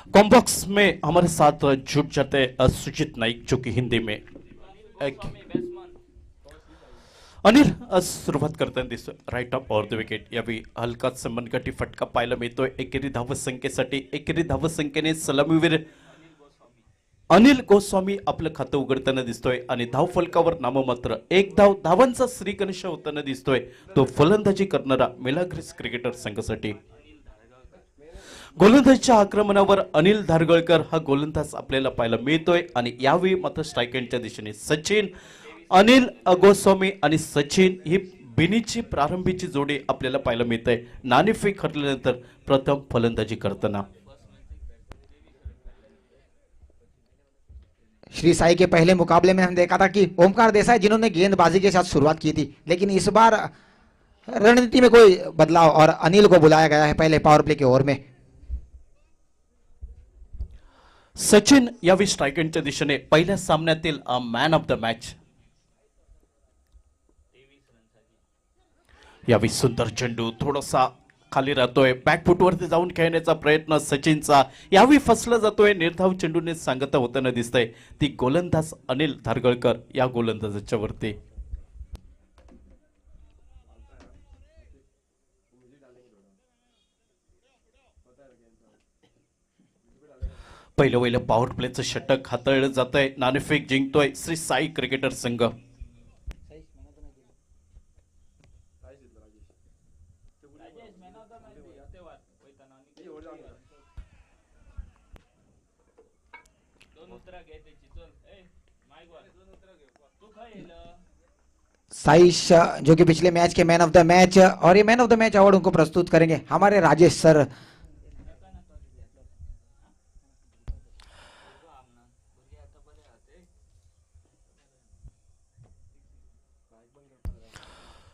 Combox में हमारे साथ जुट जाते सुजीत नाईक जो की हिंदी में एक अनिल सुरुवात करताना दिसतोय right of or the wicket. यावेळी हलकाच मनगटी फटका पाहायला मिळतोय. एकेरी धावसंख्येसाठी एकेरी धावसंख्येने सलामीवीर अनिल गोस्वामी आपलं खातं उघडताना दिसतोय आणि धावफलकावर नाममात्र एक धावांचा श्रीगणेश होताना दिसतोय. तो फलंदाजी करणारा मिलाग्रिस क्रिकेटर संघासाठी. गोलंदाजीच्या आक्रमणावर अनिल धारगळकर हा गोलंदाज आपल्याला पाहायला मिळतोय आणि यावेळी मात्र स्ट्राईक एंडच्या दिशेने सचिन. अनिल गोस्वामी आणि सचिन ही बिनीची प्रारंभीची जोडी आपल्याला पाहायला मिळते. नाणेफेक हरल्यानंतर प्रथम फलंदाजी करताना श्री साई के पहले मुकाबले में हम देखा था कि ओमकार देसाई जिन्होंने गेंदबाजी के साथ शुरुआत की थी, लेकिन इस बार रणनीति में कोई बदलाव और अनिल को बुलाया गया है पहले पावर प्ले के ओवर में. सचिन यावेळी स्ट्राईक एंडच्या दिशेने पहिल्या सामन्यातील मॅन ऑफ द मॅच. यावेळी सुंदर चेंडू थोडासा खाली राहतोय. बॅकफुटवरती जाऊन खेळण्याचा प्रयत्न सचिनचा यावेळी फसला जातोय. निर्धाव चेंडूने सांगता होताना दिसतंय ती गोलंदाज अनिल धारगळकर या गोलंदाजाच्या वरती. पहिलं पॉवर प्लेचं षटक हाताळलं जातंय. नाणेफेक जिंकतोय श्री साई क्रिकेटर संघ. साइश जो कि पिछले match K man of the match, और ये man of the match award उनको प्रस्तुत करेंगे हमारे राजेश सर.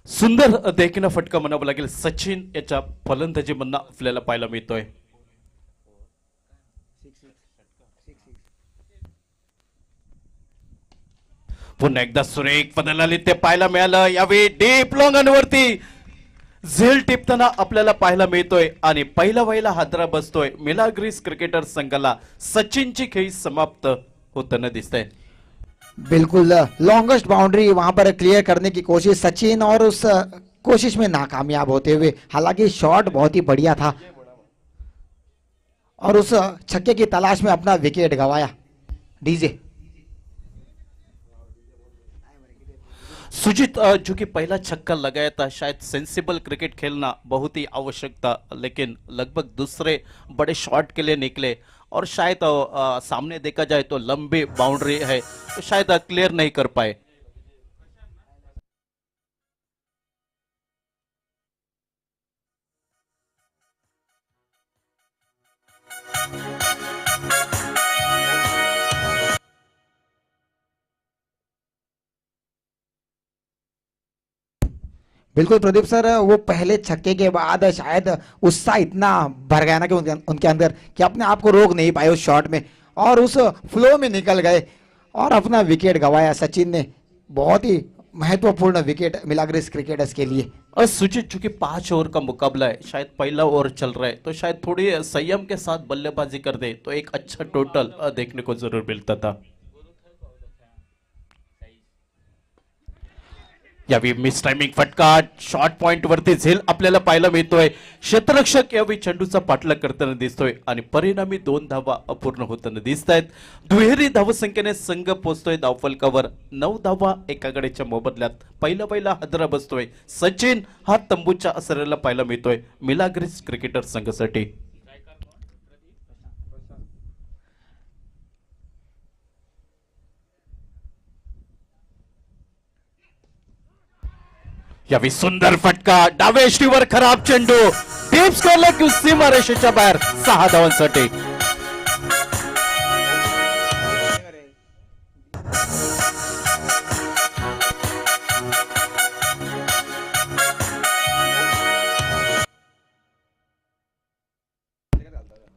सुंदर देखील फटका म्हणावा लागेल सचिन याच्या फलंदाजीमधून आपल्याला पाहायला मिळतोय. पुन्हा एकदा सुरेख बदलले ते पाहायला मिळालं. यावेळी डीप लॉंगनवरती झेल टिपताना आपल्याला पाहायला मिळतोय आणि पहिला हादरा बसतोय मिलाग्रिस क्रिकेटर संघाला. सचिनची खेळी समाप्त होताना दिसतंय. बिल्कुल लॉन्गेस्ट बाउंड्री वहां पर क्लियर करने की कोशिश सचिन, और उस कोशिश में नाकामयाब होते हुए. हालांकि शॉट बहुत ही बढ़िया था और उस छक्के की तलाश में अपना विकेट गंवाया. डीजे सुजीत जो कि पहला छक्का लगाया था, शायद सेंसिबल क्रिकेट खेलना बहुत ही आवश्यक था, लेकिन लगभग दूसरे बड़े शॉट के लिए निकले और शायद सामने देखा जाए तो लंबी बाउंड्री है तो शायद क्लियर नहीं कर पाए. बिल्कुल प्रदीप सर, वो पहले छक्के के बाद शायद उत्साह इतना भर गया ना कि उनके अंदर कि अपने आप को रोक नहीं पाए उस शॉट में, और उस फ्लो में निकल गए और अपना विकेट गंवाया सचिन ने. बहुत ही महत्वपूर्ण विकेट मिलाग्रिस क्रिकेटर्स के लिए. और सुजीत चूंकि 5 ओवर का मुकाबला है, शायद पहला ओवर चल रहा है तो शायद थोड़ी संयम के साथ बल्लेबाजी कर दे तो एक अच्छा टोटल देखने को जरूर मिलता था. यावेळी मिस टायमिंग फटका शॉर्ट पॉइंट वरती झेल आपल्याला पाहायला मिळतोय. क्षेत्ररक्षक यावेळी चेंडूचा पाठलाग करताना दिसतोय आणि परिणामी 2 धावा अपूर्ण होताना दिसत आहेत. दुहेरी धावसंख्येने संघ पोहोचतोय धावफलकावर. 9 धावा एका गड्याच्या मोबदल्यात पहिला हादरा बसतोय. सचिन हा तंबूच्या असरेला पाहायला मिळतोय मिलाग्रिस क्रिकेटर संघासाठी. यावेळी सुंदर फटका डावे यष्टीवर खराब चेंडू डीप स्कोरला की सीमारेषेच्या बाहेर 6 धावांसाठी.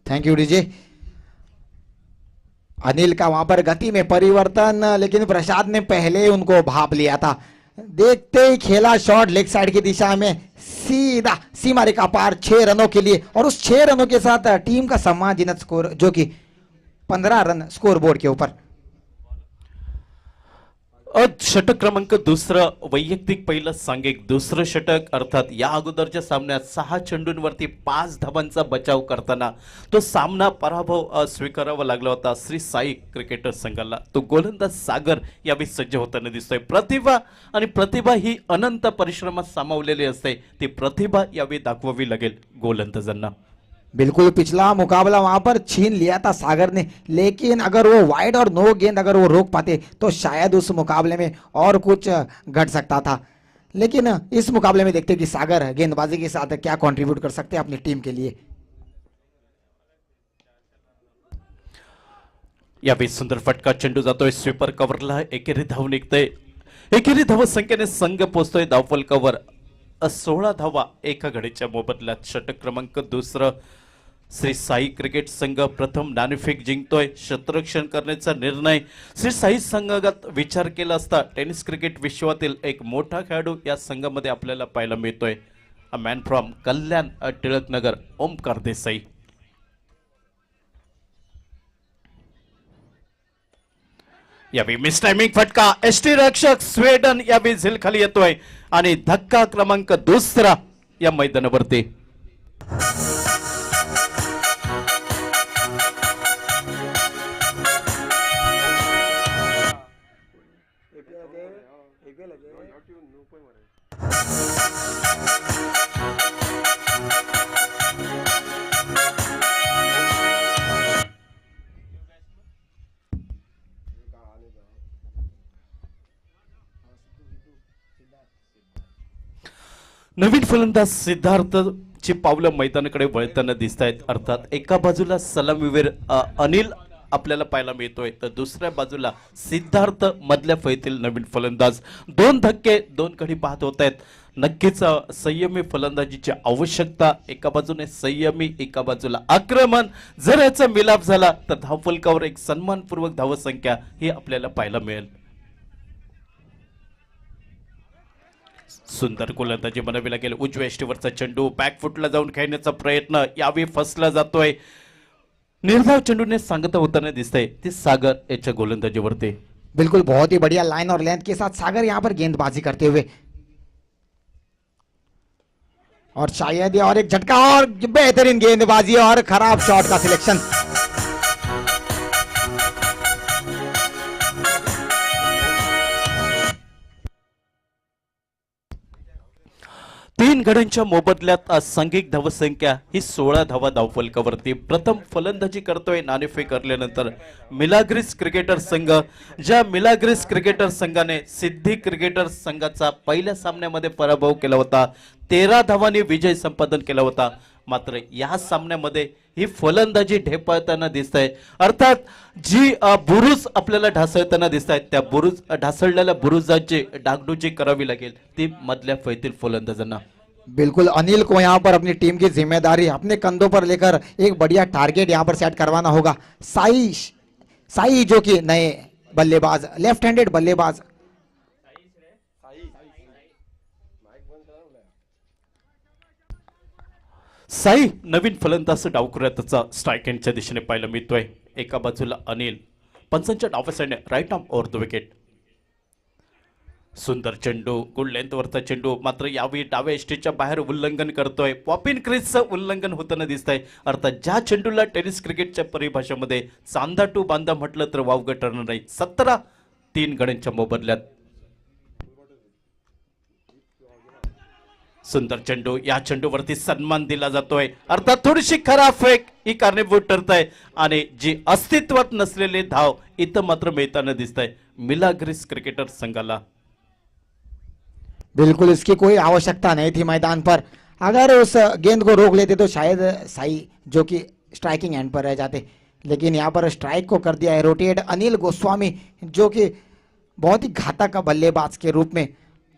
Thank you DJ. अनिल का वहां पर गति में परिवर्तन, लेकिन प्रसाद ने पहले उनको भाप लिया था. देखते ही खेला शॉट लेग साइड की दिशा में सीधा सीमा रेखा पार 6 रनों के लिए, और उस 6 रनों के साथ टीम का सम्मानजनक स्कोर जो कि 15 रन स्कोर बोर्ड के ऊपर। षटक क्रमांक दुसरं वैयक्तिक पहिलं सांघिक दुसरं षटक, अर्थात या अगोदरच्या सामन्यात 6 चेंडूंवरती 5 धावांचा बचाव करताना तो सामना पराभव स्वीकारावा लागला होता श्री साई क्रिकेटर संघाला। तो गोलंदाज सागर यावेळी सज्ज होताना दिसतोय। प्रतिभा ही अनंत परिश्रमात सामावलेली असते, ती प्रतिभा यावेळी दाखवावी लागेल गोलंदाजांना। बिल्कुल पिछला मुकाबला वहां पर छीन लिया था सागर ने, लेकिन अगर वो वाइड और नो गेंद अगर वो रोक पाते तो शायद उस मुकाबले में और कुछ घट सकता था। लेकिन इस मुकाबले में देखते हैं कि सागर गेंदबाजी के साथ क्या कंट्रीब्यूट कर सकते हैं अपनी टीम के लिए। यावेळी सुंदर फटका चेंडू जातोय स्वीपर कव्हरला, एकेरी धाव निघते। एकेरी धाव संख्येने संघ पोहोचतोय धावफलकावर 16 धावा एका घडीच्या मोबदल्यात। षटक क्रमांक दुसरं श्री साई क्रिकेट संघ प्रथम नाणेफेक जिंकतोय। क्षेत्ररक्षण करण्याचा निर्णय श्री साई संघात विचार केला असता टेनिस क्रिकेट विश्वातील एक मोठा खेळाडू या संघामध्ये आपल्याला पाहायला मिळतोय। अ मॅन फ्रॉम कल्याण टिळकनगर, ओमकार देसाई। यावेळी मिस टायमिंग फटका, एसटी रक्षक स्वीडन यावेळी झेल खाली येतोय आणि धक्का क्रमांक दुसरा या मैदानावरती। नवीन फलंदाज सिद्धार्थ ची पावलं मैदानाकडे वळताना दिसत आहेत। अर्थात एका बाजूला सलामीवीर अनिल आपल्याला पाहायला मिळतोय, तर दुसऱ्या बाजूला सिद्धार्थ मधल्या फळीतील नवीन फलंदाज। 2 धक्के 2 कडी पाहत होत आहेत। नक्कीच संयमी फलंदाजीची आवश्यकता, एका बाजूने संयमी एका बाजूला आक्रमण। जर याचा मिलाप झाला तर धावफलकावर एक सन्मानपूर्वक धावसंख्या ही आपल्याला पाहायला मिळेल। सुंदर गोलंदाजी म्हणावी लागेल। उजव्या यष्टीवरचा चेंडू बॅकफुटला जाऊन खेळण्याचा प्रयत्न यावेळी फसला जातोय। निर्धाव चेंडूने सांगता होताना दिसतंय ते सागर याच्या गोलंदाजीवरती। बिल्कुल बहुत ही बढ़िया लाइन और लेंथ के साथ सागर यहाँ पर गेंदबाजी करते हुए, और शायद ये और एक झटका और बेहतरीन गेंदबाजी और खराब शॉट का सिलेक्शन। 3 गड्यांच्या मोबदल्यात सांघिक धावसंख्या ही 16 धावा धावफलकावरती। प्रथम फलंदाजी करतोय नाणेफेक करल्यानंतर मिलाग्रिस क्रिकेटर संघ। ज्या मिलाग्रिस क्रिकेटर संघाने सिद्धी क्रिकेटर संघाचा पहिल्या सामन्यामध्ये पराभव केला होता, 13 धावांनी विजय संपादन केला होता। मात्र या सामन्यामध्ये ही फलंदाजी ढेपाळताना दिसतंय। अर्थात जी बुरुज आपल्याला ढासळताना दिसतायत, त्या बुरुज ढासळलेल्या बुरुजाची डागडुजी करावी लागेल ती मधल्या फळीतील फलंदाजांना। बिल्कुल अनिल को यहाँ पर अपनी टीम की जिम्मेदारी अपने कंधों पर लेकर एक बढ़िया टारगेट यहाँ पर सेट करवाना होगा। साई जो कि नए बल्लेबाज, लेफ्ट हैंडेड बल्लेबाज। साई नवीन फलंदाज डावखुऱ्याचा स्ट्राइक एंडच्या दिशेने पाहायला मिळतोय। एका बाजूला अनिल, पंचांच्या डाव्या साइडने right arm over the wicket. सुंदर चेंडू, गुड लेंथवरचा चेंडू, मात्र यावेळी डाव्या एष्टीच्या बाहेर उल्लंघन करतोय। पॉपिन क्रीजचं उल्लंघन होताना दिसतंय। अर्थात ज्या चेंडूला टेनिस क्रिकेटच्या परिभाषेमध्ये चांदा टू बांधा म्हटलं तर वावगं ठरणार नाही। 17 3 गड्यांच्या मोबदल्यात। सुंदर चेंडू, या चेंडूवरती सन्मान दिला जातोय। अर्थात थोडीशी खराब फेक ही कारणीभूत ठरतंय आणि जी अस्तित्वात नसलेली धाव इथं मात्र मिळताना दिसतंय मिलाग्रिस क्रिकेटर संघाला। बिल्कुल इसकी कोई आवश्यकता नहीं थी मैदान पर। अगर उस गेंद को रोक लेते तो शायद साई जो कि स्ट्राइकिंग एंड पर रह जाते, लेकिन यहाँ पर स्ट्राइक को कर दिया है रोटेट अनिल गोस्वामी, जो कि बहुत ही घातक बल्लेबाज के रूप में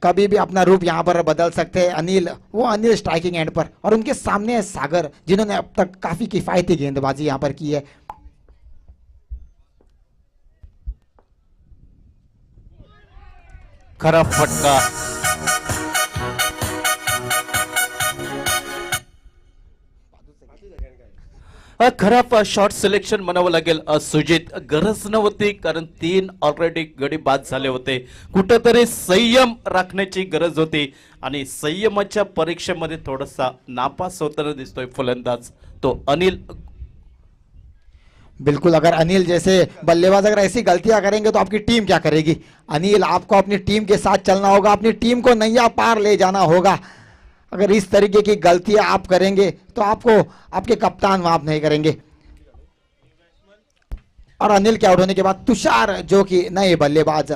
कभी भी अपना रूप यहाँ पर बदल सकते हैं। अनिल स्ट्राइकिंग एंड पर, और उनके सामने है सागर, जिन्होंने अब तक काफी किफायती गेंदबाजी यहाँ पर की है। खरा फटका. खराब शॉट सिलेक्शन म्हणावं लागेल. सुजित गरज नव्हती कारण 3 ऑलरेडी गडी बाद झाले होते. कुठेतरी संयम राखण्याची गरज होती आणि संयमाच्या परीक्षेमध्ये थोडासा नापास होताना दिसतोय फलंदाज तो अनिल. बिल्कुल, अगर अनिल जैसे बल्लेबाज अगर ऐसी गलतियां करेंगे तो आपकी टीम क्या करेगी? अनिल, आपको अपनी टीम के साथ चलना होगा, अपनी टीम को नैया पार ले जाना होगा. अगर इस तरीके की गलतियां आप करेंगे तो आपको आपके कप्तान माफ नहीं करेंगे. और अनिल के आउट होने के बाद तुषार जो कि नए बल्लेबाज.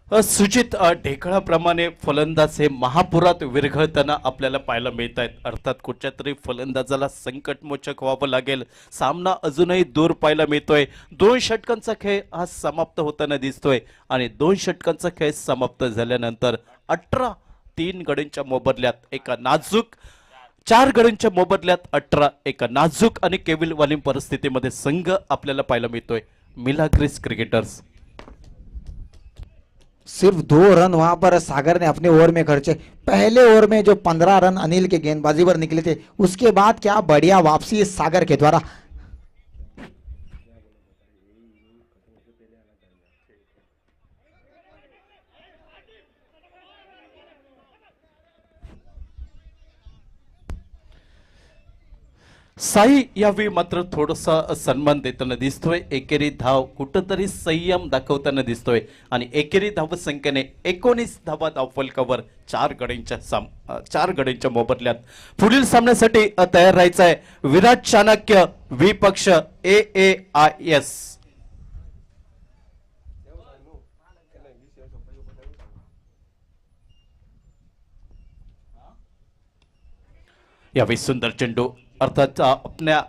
सुजित ढेकळाप्रमाणे फलंदाज हे महापुरात विरघळताना आपल्याला पाहायला मिळत आहेत. अर्थात कुठच्या तरी फलंदाजाला संकटमोचक व्हावं लागेल. सामना अजूनही दूर पाहायला मिळतोय. 2 षटकांचा खेळ हा समाप्त होताना दिसतोय आणि 2 षटकांचा खेळ समाप्त झाल्यानंतर 3 गड्यांच्या मोबदल्यात एका नाजूक 4 गड्यांच्या मोबदल्यात 18 एका नाजूक आणि केविलवालीन परिस्थितीमध्ये संघ आपल्याला पाहायला मिळतोय मिलाग्रिस क्रिकेटर्स. सिर्फ 2 रन वहां पर सागर ने अपने ओवर में खर्चे. पहले ओवर में जो 15 रन अनिल के गेंदबाजी पर निकले थे, उसके बाद क्या बढ़िया वापसी इस सागर के द्वारा. साई यावेळी मात्र थोडासा सन्मान देताना दिसतोय. एकेरी धाव कुठंतरी संयम दाखवताना दिसतोय आणि एकेरी धाव संख्येने 19 धावा धावफलकावर 4 गड्यांच्या मोबदल्यात पुढील सामन्यासाठी तयार राहायचं आहे. विराट चाणक्य विपक्ष AAIS. यावेळी सुंदर चेंडू, अर्थात आपल्या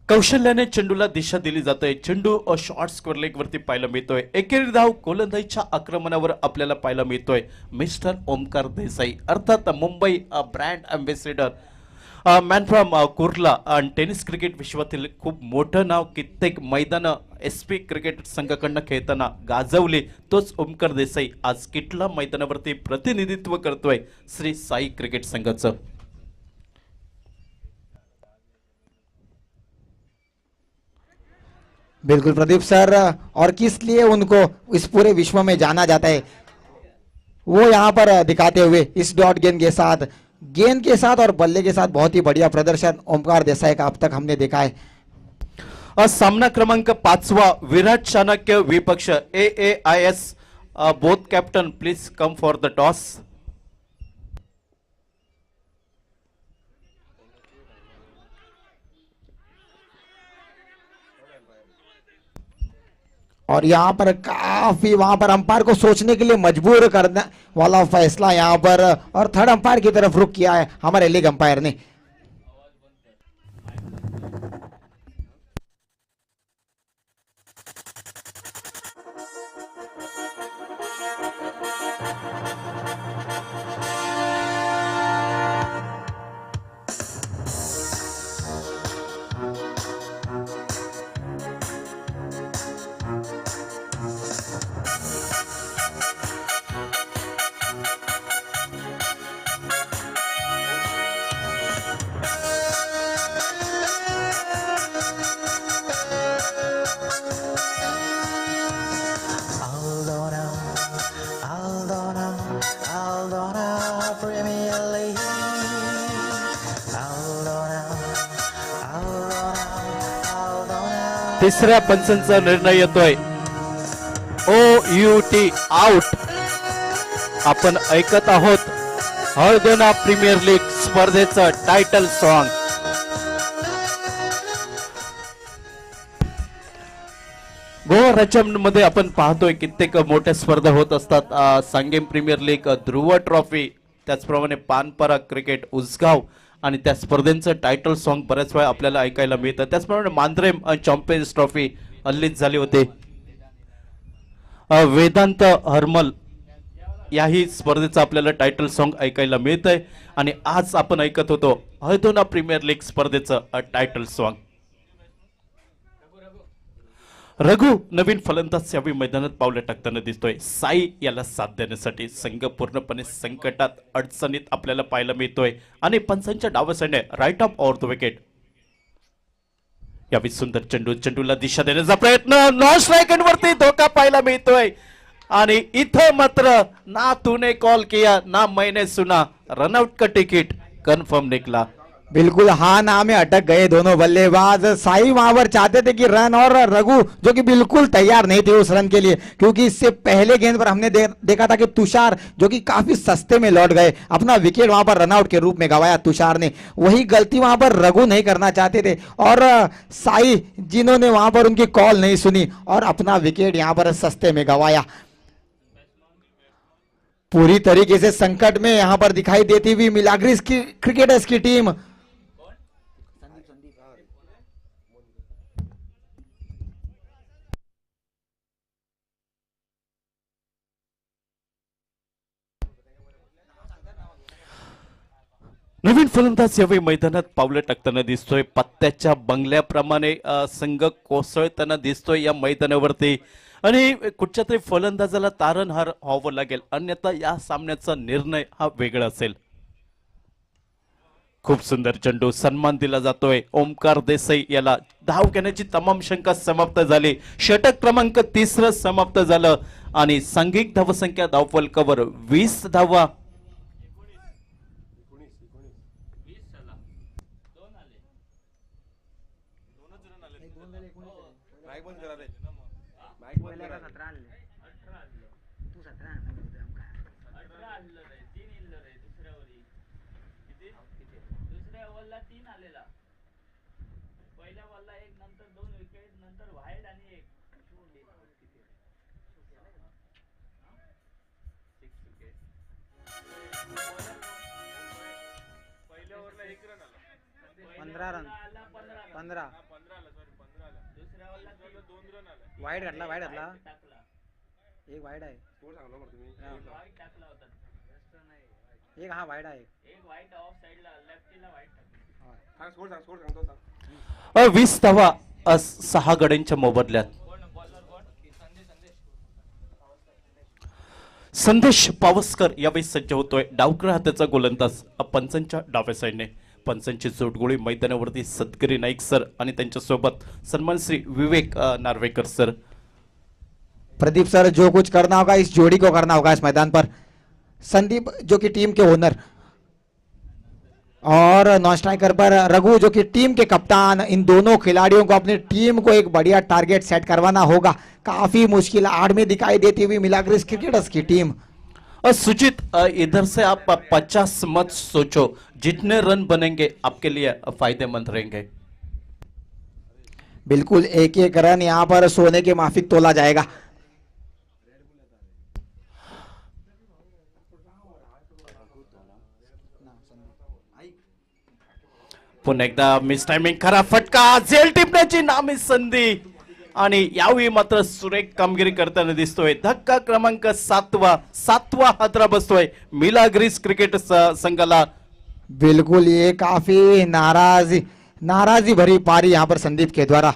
कौशल्याने चेंडूला दिशा दिली जाते. चेंडू शॉर्ट स्क्वेअर लेग वरती पाहायला मिळतोय. एकेरी धाव गोलंदाजीच्या आक्रमणावर आपल्याला पाहायला मिळतोय मिस्टर ओमकार देसाई, अर्थात Mumbai brand ambassador, man from Kurla आणि टेनिस क्रिकेट विश्वातील खूप मोठं नाव कित्येक मैदानं SP क्रिकेट संघाकडनं खेळताना गाजवले. तोच ओमकार देसाई आज किटला मैदानावरती प्रतिनिधित्व करतोय श्री साई क्रिकेट संघाचं. बिल्कुल प्रदीप सर, और किस लिए उनको इस पूरे विश्व में जाना जाता है वो यहाँ पर दिखाते हुए इस डॉट गेंद के साथ और बल्ले के साथ बहुत ही बढ़िया प्रदर्शन ओमकार देसाई का अब तक हमने देखा है. सामना क्रमांक 5 विराट चाणक्य विपक्ष AAIS. Both captain please come for the toss. और यहाँ पर काफी वहां पर अंपायर को सोचने के लिए मजबूर करने वाला फैसला यहाँ पर, और थर्ड अंपायर की तरफ रुख किया है हमारे लीग अंपायर ने. तिसऱ्या पंचांचा निर्णय येतोय. OUT out. आपण ऐकत आहोत हळदोना प्रीमियर लीग स्पर्धेचं टायटल सॉन्ग. गोवा राज्यामध्ये आपण पाहतोय कित्येक मोठ्या स्पर्धा होत असतात. सांगेम प्रीमियर लीग, ध्रुव ट्रॉफी, त्याचप्रमाणे पानपरा क्रिकेट उसगाव आणि त्या स्पर्धेचं टायटल सॉन्ग बऱ्याच वेळा आपल्याला ऐकायला मिळतं. त्याचप्रमाणे मांद्रेम चॅम्पियन्स ट्रॉफी हल्लीच झाली होती. वेदांत हरमल याही स्पर्धेचं आपल्याला टायटल सॉन्ग ऐकायला मिळतंय आणि आज आपण ऐकत होतो हळदोना प्रीमियर लीग स्पर्धेचं टायटल सॉन्ग. रघु नवीन फलंदाज यावेळी मैदानात पावलं टाकताना दिसतोय. साई याला साथ देण्यासाठी संघ पूर्णपणे संकटात अडचणीत आपल्याला पाहायला मिळतोय आणि पंचांच्या डावसाने right off over the wicket. यावेळी सुंदर चेंडूला दिशा देण्याचा प्रयत्न, नॉन स्ट्रायकर वरती धोका पाहायला मिळतोय आणि इथं मात्र ना तूने कॉल किया ना मैंने सुना, रनआउट का टिकट कन्फर्म निकला. बिल्कुल हाना में अटक गए दोनों बल्लेबाज. साई वहां पर चाहते थे कि रन, और रघु जो कि बिल्कुल तैयार नहीं थे उस रन के लिए, क्योंकि इससे पहले गेंद पर हमने देखा था कि तुषार जो कि काफी सस्ते में लौट गए, अपना विकेट वहां पर रनआउट के रूप में गवाया तुषार ने. वही गलती वहां पर रघु नहीं करना चाहते थे, और साई जिन्होंने वहां पर उनकी कॉल नहीं सुनी और अपना विकेट यहां पर सस्ते में गवाया. पूरी तरीके से संकट में यहां पर दिखाई देती हुई मिलाग्रिस की क्रिकेटर्स की टीम. नवीन फलंदाज यावेळी मैदानात पावलं टाकताना दिसतोय. पत्त्याच्या बंगल्याप्रमाणे संघ कोसळताना दिसतोय या मैदानावरती आणि कुठच्या तरी फलंदाजाला तारणहार व्हावं लागेल, अन्यथा या सामन्याचा निर्णय हा वेगळा असेल. खूप सुंदर चेंडू, सन्मान दिला जातोय. ओमकार देसाई याला धाव घेण्याची तमाम शंका समाप्त झाली. षटक क्रमांक 3 समाप्त झालं आणि सांघिक धावसंख्या धावफलकावर 20 धावा. वाईड घातला एक वाईड आहे, एक हा वाईड आहे. 20 धावा 6 गड्यांच्या मोबदल्यात. संदेश पावसकर यावेळी सज्ज होतोय. डावकर हाताचा गोलंदाज पंचांच्या डाव्या साईडने. पंचांची जोडगोळी मैदानावरती सदगिरी नाईक सर आणि त्यांच्या सोबत सन्मान श्री विवेक नार्वेकर सर. प्रदीप सर, जो कुछ करना होगा इस जोड़ी को करना होगा इस मैदान पर. संदीप जो कि टीम के ओनर, और नॉन स्ट्राइकर पर रघु जो कि टीम के कप्तान. इन दोनों खिलाड़ियों को अपनी टीम को एक बढ़िया टारगेट सेट करवाना होगा. काफी मुश्किल आड़ में दिखाई देती हुई मिलाग्रिस क्रिकेटर्स की टीम. सुजीत, इधर से आप 50 मत सोचो, जितने रन बनेंगे आपके लिए फायदेमंद रहेंगे. बिल्कुल एक एक रन यहां पर सोने के माफिक तोला जाएगा. पुन्हा एकदा मिस टायमिंग, खरा फटका, झेल टिपण्याची नामी संधी आणि यावेळी मात्र सुरेख कामगिरी करताना दिसतोय. धक्का क्रमांक 7वा हादरा बसतोय मिलाग्रिस क्रिकेट संघाला. बिल्कुल ये काफी नाराजी भरी पारी यहां पर संदीप के द्वारा.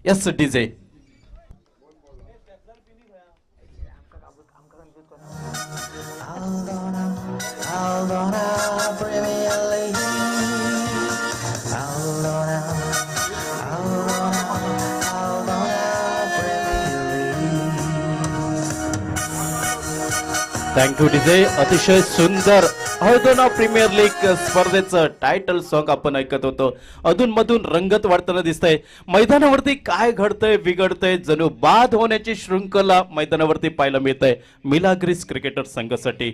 Yes DJ. Thank you DJ. अतिशय सुंदर हळदोना प्रीमियर लीग स्पर्धेचं टायटल सॉन्ग आपण ऐकत होतो. अधूनमधून रंगत वाढताना दिसतंय. मैदानावरती काय घडतंय बिघडतंय, जणू बाद होण्याची श्रृंखला मैदानावरती पाहायला मिळतंय मिलाग्रिस क्रिकेटर संघासाठी.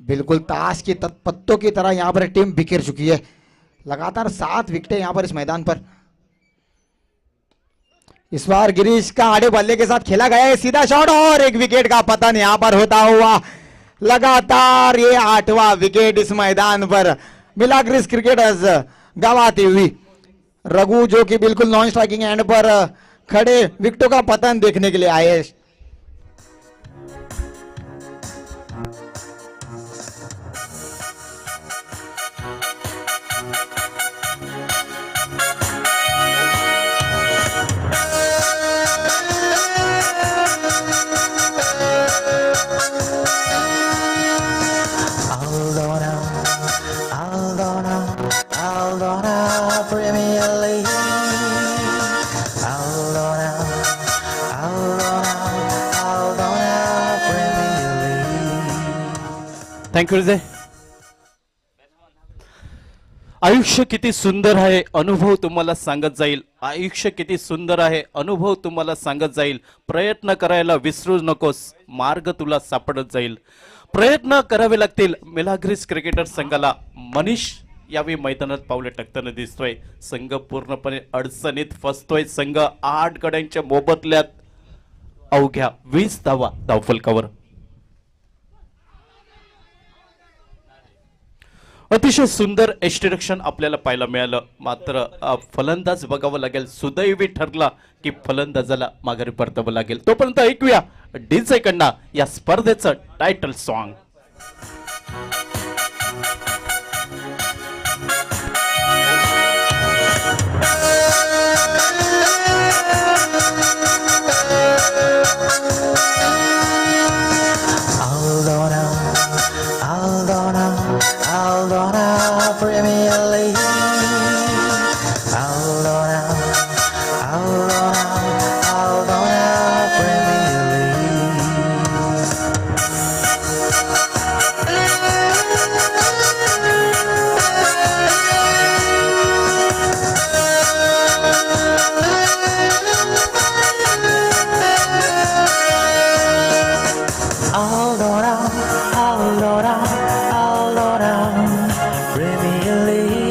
बिल्कुल ताश की पत्तों की तरह यहाँ पर टीम बिखर चुकी है. लगातार 7 विकेटें यहाँ पर इस मैदान पर. इस बार गिरीश का आड़े बल्ले के साथ खेला गया है. सीधा शॉट और एक विकेट का पतन यहाँ पर होता हुआ. लगातार ये 8वां विकेट इस मैदान पर मिलाग्रिस क्रिकेटर्स गंवाती हुई. रघु जो कि बिल्कुल नॉन स्ट्राइकिंग एंड पर खड़े विकेटों का पतन देखने के लिए आए. Premier League. Hold on now, hold on now, hold on now, Premier League. Thank you Vijay. आयुष्य किती सुंदर आहे अनुभव तुम्हाला सांगत जाईल. आयुष्य किती सुंदर आहे अनुभव तुम्हाला सांगत जाईल. प्रयत्न करायला विसरू नकोस, मार्ग तुला सापडत जाईल. प्रयत्न करावे लागतील. मिलाग्रिस क्रिकेटर संघाला मनीष यावेळी मैदानात पावले टाकताना दिसतोय. संघ पूर्णपणे अडचणीत फसतोय. संघ 8 गड्यांच्या मोबदल्यात अवघ्या 20 धावा धावफलकावर. अतिशय सुंदर एस्टिरक्षण आपल्याला पाहायला मिळालं. मात्र फलंदाज बघावं लागेल. सुदैवी ठरला की फलंदाजाला माघारी परतावं लागेल. तोपर्यंत ऐकूया डीजे कडनं या स्पर्धेचं title song. Hold on now, hold on now, hold on now, Premier League. Hold on now, hold on now, hold on now, Premier League. Hold on now, hold on now, hold on now, Premier League.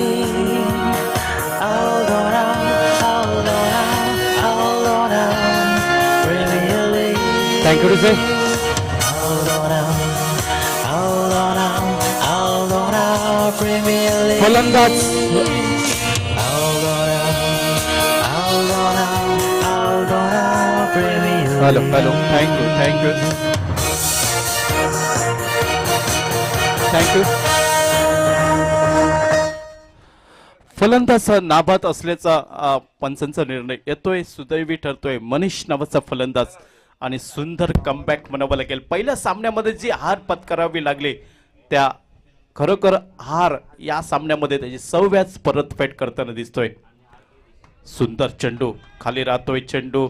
Hold on now, hold on now, hold on now, Premier League. Thank you Vijay. Hold on now, hold on now, hold on now, Premier League. फलंदाज Hold on now, hold on now, hold on now, Premier League. Hello hello. Thank you thank you thank you. फलंदाज नाबाद असल्याचा पंचांचा निर्णय येतोय. सुदैवी ठरतोय मनीष नावाचा फलंदाज आणि सुंदर कमबॅक म्हणावं लागेल. पहिल्या सामन्यामध्ये जी हार पत्करावी लागली त्या खरोखर हार या सामन्यामध्ये त्याची 6व्याच परतफेड करताना दिसतोय. सुंदर चेंडू खाली राहतोय. चेंडू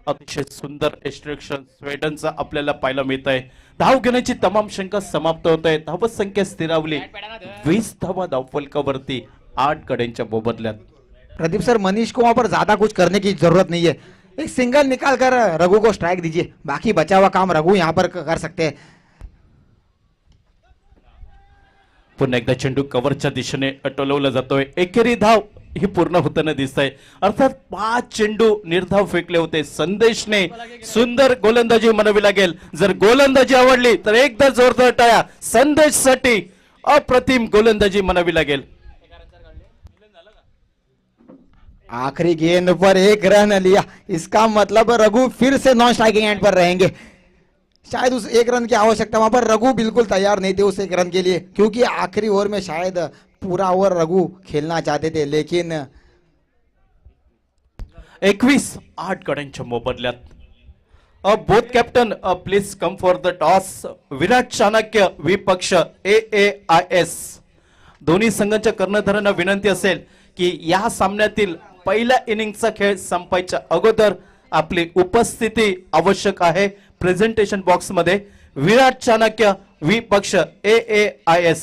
अतिशय सुंदर एक्स्ट्रॅक्शन स्वीडनचा आपल्याला पाहायला मिळत आहे. धाव घेण्याची तमाम शंका समाप्त होत आहे. धावत संख्या स्थिरावली. 20 धावा धावफलकावरती 8 गड्यांच्या मोबदल्यात. प्रदीप सर, मनीष को वहां पर ज्यादा कुछ करने की जरूरत नहीं है. एक सिंगल निकाल कर रघु को स्ट्राइक दीजिए. बाकी बचा हुआ काम रघु यहाँ पर कर सकते हैं. पुन्हा एकदा चेंडू कव्हरच्या दिशेने टोलवला जातोय. एकेरी धाव ही पूर्ण होताना दिसत आहे. अर्थात 5 चेंडू निर्धाव फेकले होते. संदेशने सुंदर गोलंदाजी म्हणावी लागेल. जर गोलंदाजी आवडली तर एकदा जोरदार टाळ्या संदेशसाठी. अप्रतिम गोलंदाजी म्हणावी लागेल. आखिरी गेंद पर 1 रन लिया. इसका मतलब रघु फिर से नॉन स्ट्राइकिंग एंड पर रहेंगे. शायद उस 1 रन की आवश्यकता वहां पर रघु बिल्कुल तैयार नहीं थे उस 1 रन के लिए, क्योंकि आखिरी ओवर में शायद पूरा ओवर रघु खेलना चाहते थे. लेकिन 21-8 गड्यांच्या मोबदल्यात. Both captain please come for the toss. Virat Chanakya विपक्ष AAIS. दोन्ही संघांच्या कर्णधारांना विनंती असेल की या सामन्यातील पहिल्या इनिंगचा खेळ संपायच्या अगोदर आपली उपस्थिती आवश्यक आहे. प्रेझेंटेशन बॉक्स मध्ये विराट चाणक्य विपक्ष AAIS.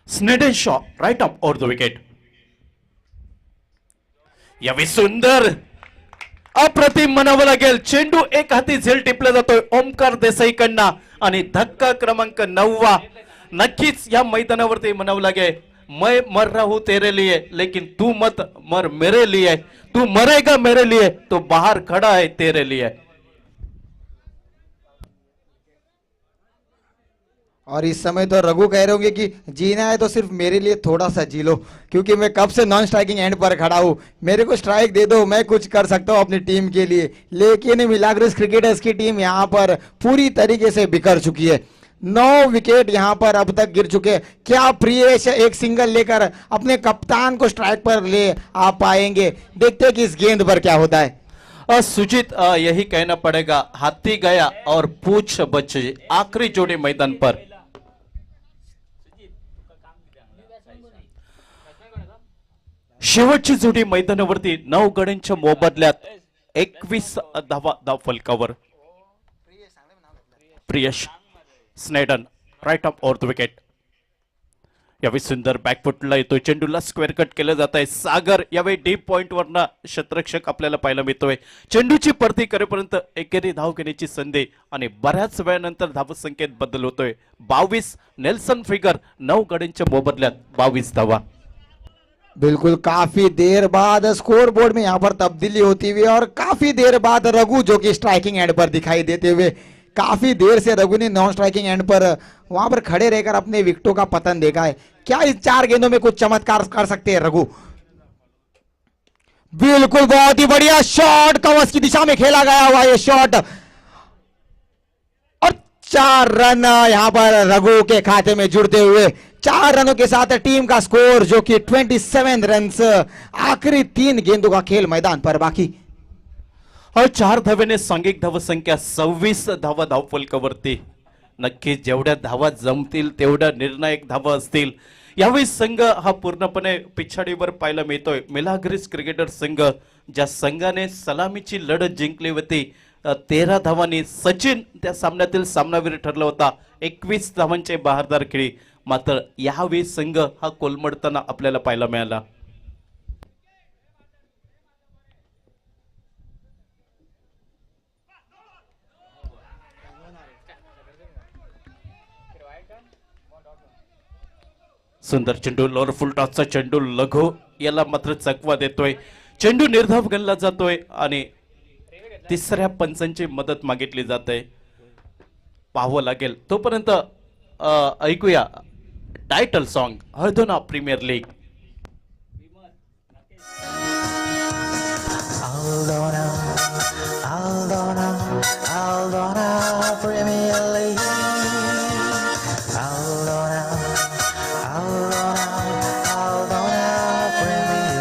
Snedden Shaw right up over the wicket. यावेळी सुंदर अप्रतिम म्हणावं लागेल. चेंडू एक हाती झेल टिपला जातोय ओमकार देसाई कडनं आणि धक्का क्रमांक 9. नक्कीच या मैदानावरती म्हणावं लागेल मैं मर रहा हूं तेरे लिए लेकिन तू मत मर मेरे लिए. तू मरेगा मेरे लिए तो बाहर खड़ा है तेरे लिए. और इस समय तो रघु कह रहे होंगे कि जीना है तो सिर्फ मेरे लिए थोड़ा सा जी लो, क्योंकि मैं कब से नॉन स्ट्राइकिंग एंड पर खड़ा हूं. मेरे को स्ट्राइक दे दो, मैं कुछ कर सकता हूं अपनी टीम के लिए. लेकिन मिलाग्रिस क्रिकेटर्स की टीम यहां पर पूरी तरीके से बिखर चुकी है. 9 विकेट यहां पर अब तक गिर चुके हैं। क्या प्रियेश एक सिंगल लेकर अपने कप्तान को स्ट्राइक पर ले आ पाएंगे? देखते हैं कि इस गेंद पर क्या होता है। सुजीत, यही कहना पड़ेगा, हाथी गया और पूछ बची। आखिरी जोड़ी मैदान पर। शेवटची जोडी मैदानावरती 9 गड्यांच्या मोबदल्यात 21 धावा धाव फलकावर. Priyash Snedden right off over the wicket. यावेळी सुंदर बॅकफुटला येतोय, चेंडूला स्क्वेअर कट केलं जात आहे. सागर यावेळी डीप पॉइंट वरनं क्षेत्ररक्षक आपल्याला पाहायला मिळतोय. चेंडूची परती करेपर्यंत एकेरी धाव घेण्याची संधी आणि बऱ्याच वेळानंतर धावसंख्येत बदल होतोय. 22 नेल्सन फिगर 9 गड्यांच्या मोबदल्यात 22 धावा. बिल्कुल काफी देर बाद स्कोर बोर्ड में यहाँ पर तब्दीली होती हुई और काफी देर बाद रघु जो कि स्ट्राइकिंग एंड पर दिखाई देते हुए, काफी देर से रघु ने नॉन स्ट्राइकिंग एंड पर वहां पर खड़े रहकर अपने विकेटों का पतन देखा है। क्या इस 4 गेंदों में कुछ चमत्कार कर सकते हैं रघु? बिल्कुल बहुत ही बढ़िया शॉट, कवच की दिशा में खेला गया हुआ ये शॉट और 4 रन यहां पर रघु के खाते में जुड़ते हुए 4 रनों के साथ टीम का स्कोर जो कि 27 रन। आखिरी 3 गेंदों का खेल मैदान पर बाकी. 4 धावेने सांघिक धावसंख्या 26 धावा धावफलकावरती. नक्कीच जेवढ्या धावा जमतील तेवढ्या निर्णायक धावा असतील. यावेळी संघ हा पूर्णपणे पिछाडीवर पाहायला मिळतोय. मिलाग्रिस क्रिकेटर संघ ज्या संघाने सलामीची लढत जिंकली होती 13 धावांनी सचिन त्या सामन्यातील सामनावीर ठरला होता. 21 धावांचे बहारदार खेळी. मात्र यावेळी संघ हा कोलमडताना आपल्याला पाहायला मिळाला. सुंदर चेंडू, लोअर फुल टॉसचा चेंडू लघु याला मात्र चकवा देतोय. चेंडू निर्धाव गणला जातोय आणि तिसऱ्या पंचांची मदत मागितली जाते. पाहावं लागेल तोपर्यंत ऐकूया title song Aldona premier league. Aldona, Aldona, Aldona, Premier League. Aldona, Aldona, Aldona, Premier League.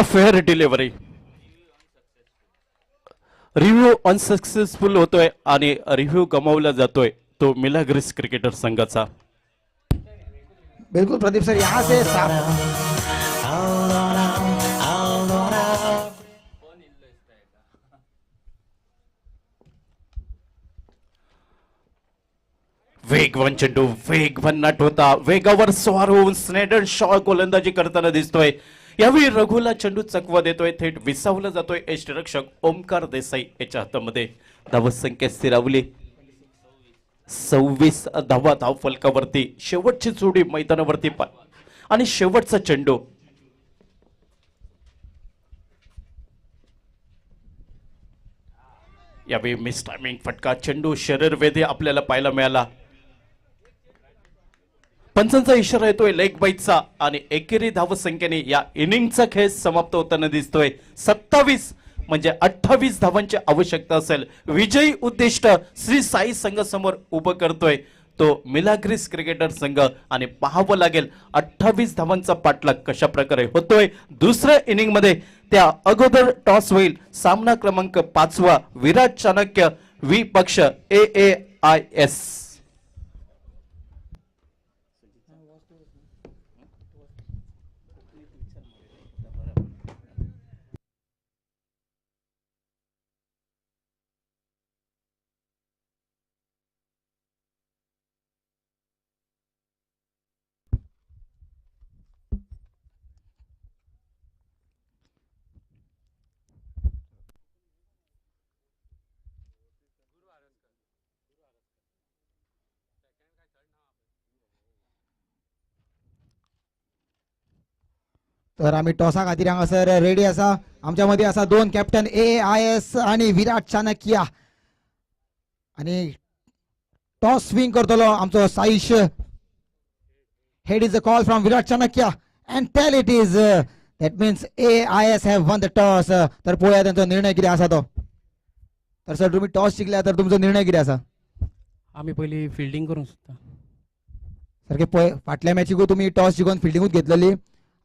Fair delivery. Review unsuccessful होतोय आणि रिव्ह्यू गमावला जातोय तो मिलाग्रिस क्रिकेटर संघाचा. बिल्कुल प्रदीप सर यहां से Aldona, Aldona. वेगवान चेंडू, वेगवान नाट होता. वेगावर स्वार होऊन स्नेडर शॉ गोलंदाजी करताना दिसतोय. यावेळी रघुला चेंडू चकवा देतोय. थेट विसावला जातोय यष्टीरक्षक ओमकार देसाई याच्या हातामध्ये. धावसंख्या स्थिरावली 26 धावा धाव फलकावरती. शेवटची जोडी मैदानावरती आणि शेवटचा चेंडू. यावेळी मिस टायमिंग फटका, चेंडू शरीरवेधी आपल्याला पाहायला मिळाला. पंचांचा इशारा येतोय लेग बाईटचा आणि एकेरी धावसंख्येने या इनिंगचा खेळ समाप्त होताना दिसतोय. 27 म्हणजे 28 धावांची आवश्यकता असेल. विजयी उद्दिष्ट श्री साई संघ समोर उभं करतोय तो मिलाग्रिस क्रिकेटर संघ आणि पाहावं लागेल 28 धावांचा पाठलाग कशा प्रकारे होतोय. दुसऱ्या इनिंग मध्ये त्या अगोदर टॉस होईल. सामना क्रमांक 5 विराट चाणक्य वि पक्ष AAIS. तर आम्ही टॉसा खातीर हांगासर रेडी आसा. आमच्या मदीं आसा दोन कॅप्टन AIS आणि विराट चाणक्या. आणि टॉस स्विंग करतलो आमचो Saish. Head is a call from Virat Chanakya and tail it is that means AIS have won the toss. तर पळोवया त्यांचो निर्णय कितें आसा तो. तर सर तुम्ही टॉस जिखल्या तर तुमचो निर्णय कितें आसा. आम्ही पहिली फिल्डिंग करूंक सोदता. सारखे पळय फाटल्या मॅचीकूय तुम्ही टॉस जिखून फिल्डिंगूच घेतलेली.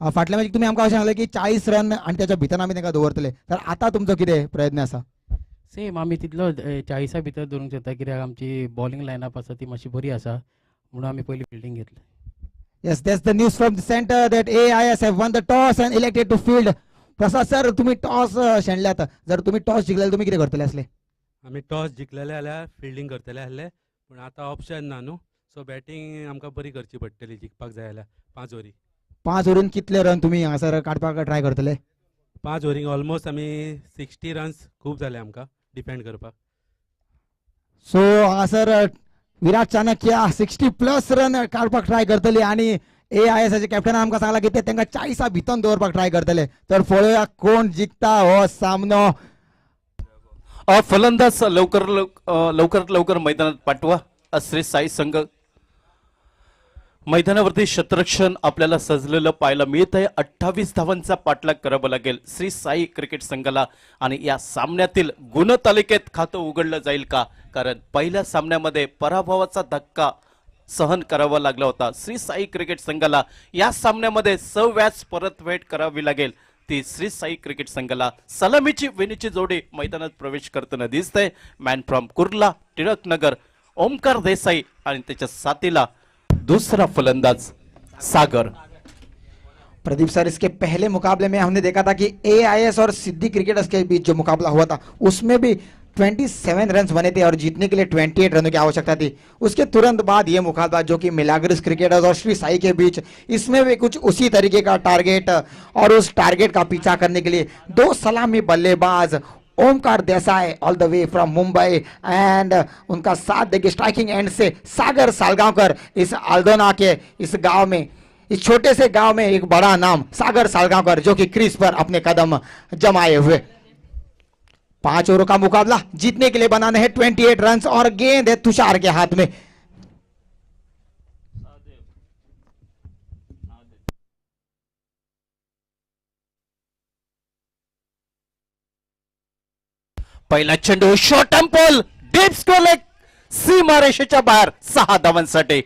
फाटल्या मॅचीक तुम्ही आमकां अशें सांगलें की 40 रन आणि त्याच्या भितर आमी तांकां दवरतले. तर आता तुमचो कितें प्रयत्न आसा. सेम आमी तितलो 40 भितर धरूंक सोदता कित्याक आमची बॉलिंग लायनअप आसा ती मातशी बरी आसा म्हणून आमी पहिली फिल्डिंग घेतली. Yes, that's the news from the center that AIS have won the toss and elected to field. Prasad sir तुम्ही टॉस शेणल्यात. जर तुम्ही टॉस जिखले तुम्ही कितें करतले असले. आमी टॉस जिखलेले जाल्यार फिल्डिंग करतले आसले पूण आतां ऑप्शन ना न्हू सो बॅटींग आमकां बरी करची पडटली जिखपाक जाय जाल्यार 5 ओव्हरी. 5 ओव्हरीन कितले रन तुम्ही हांगासर काडपाक ट्राय करतले. 5 ओव्हरींक ऑलमोस्ट आमी 60 रन्स खूब जाले आमकां डिफेंड करपाक. सो हांगासर विराट चाणक्या 60+ रन काडपाक ट्राय करतले आणि AIS चे कॅप्टन आमकां सांगला की ते तांकां 40 भितर दवरपाक ट्राय करतले. तर पळोवया कोण जिखता हो सामनो. फलंदाज लवकरात लवकर मैदानात पाठवा. श्री साई संघ मैदानावरती क्षेत्ररक्षण आपल्याला सजलेलं पाहायला मिळत आहे. 28 धावांचा पाठलाग करावा लागेल श्री साई क्रिकेट संघाला. आणि या सामन्यातील गुणतालिकेत खातं उघडलं जाईल का. कारण पहिल्या सामन्यामध्ये पराभवाचा धक्का सहन करावा लागला होता श्री साई क्रिकेट संघाला. या सामन्यामध्ये सव्याज परतफेड करावी लागेल ती श्री साई क्रिकेट संघाला. सलामीची विनीची जोडी मैदानात प्रवेश करताना दिसते. मॅन फ्रॉम कुर्ला टिळकनगर ओमकार देसाई आणि त्याच्या साथीला दूसरा फलंदाज सागर. प्रदीप सर इसके पहले मुकाबले में हमने देखा था कि AIS और सिद्धि क्रिकेटर्स के बीच जो मुकाबला हुआ था उसमें भी 27 रन बने थे और जीतने के लिए 28 रनों की आवश्यकता थी. उसके तुरंत बाद ये मुकाबला जो कि मिलाग्रिस क्रिकेटर्स और श्री साई के बीच इसमें भी कुछ उसी तरीके का टारगेट और उस टारगेट का पीछा करने के लिए दो सलामी बल्लेबाज Omkar Desai all the way from Mumbai end उनका साथ देखिए स्ट्राइकिंग एंड से सागर सालगांवकर. इस आल्दोना के इस गांव में इस छोटे से गांव में एक बड़ा नाम सागर सालगांवकर जो कि क्रीज पर अपने कदम जमाए हुए. 5 ओवरों का मुकाबला जीतने के लिए बनाने हैं 28 रन और गेंद है तुषार के हाथ में. पहिला चेंडू short ample deep score leg सीमारेषेच्या बाहेर 6 धावांसाठी.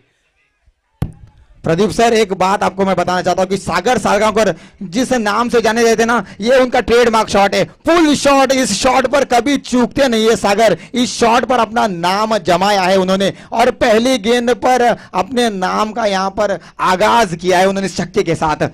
प्रदीप सर एक बात आपको मैं बताना चाहता हूं कि सागर सालगांवकर जिस नाम से जाने जाते ना ये उनका ट्रेडमार्क शॉट है. फुल शॉट. इस शॉट पर कभी चूकते नहीं है सागर. इस शॉट पर अपना नाम जमाया है उन्होंने और पहली गेंद पर अपने नाम का यहां पर आगाज किया है उन्होंने छक्के के साथ.